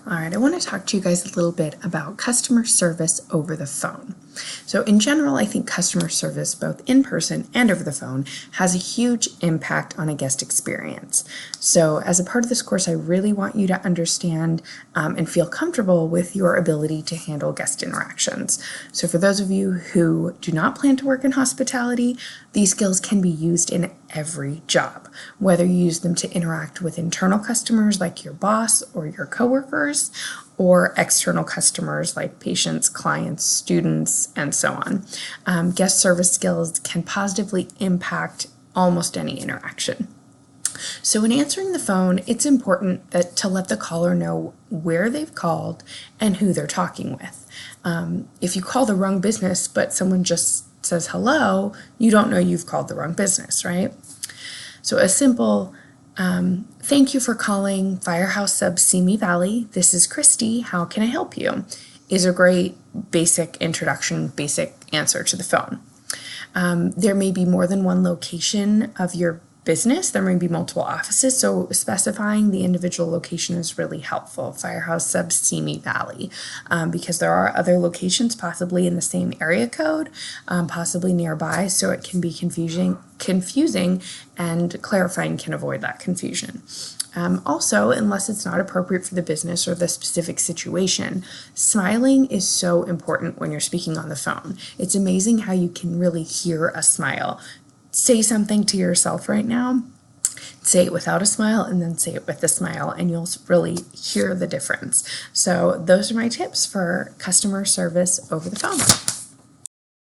All right, I want to talk to you guys a little bit about customer service over the phone. So in general, I think customer service, both in person and over the phone, has a huge impact on a guest experience. So as a part of this course, I really want you to understand and feel comfortable with your ability to handle guest interactions. So for those of you who do not plan to work in hospitality, these skills can be used in every job, whether you use them to interact with internal customers like your boss or your coworkers, or external customers like patients, clients, students, and so on. Guest service skills can positively impact almost any interaction. So when answering the phone, it's important to let the caller know where they've called and who they're talking with. If you call the wrong business, but someone just says hello, you don't know you've called the wrong business, right? So a simple thank you for calling Firehouse Sub Simi Valley. This is Christy. How can I help you? Is a great basic introduction, basic answer to the phone. There may be more than one location of your business. There may be multiple offices, so specifying the individual location is really helpful. Firehouse Sub Simi Valley, because there are other locations possibly in the same area code, possibly nearby, so it can be confusing, and clarifying can avoid that confusion. Also, unless it's not appropriate for the business or the specific situation, smiling is so important when you're speaking on the phone. It's amazing how you can really hear a smile. Say something to yourself right now, say it without a smile, and then say it with a smile, and you'll really hear the difference. So those are my tips for customer service over the phone.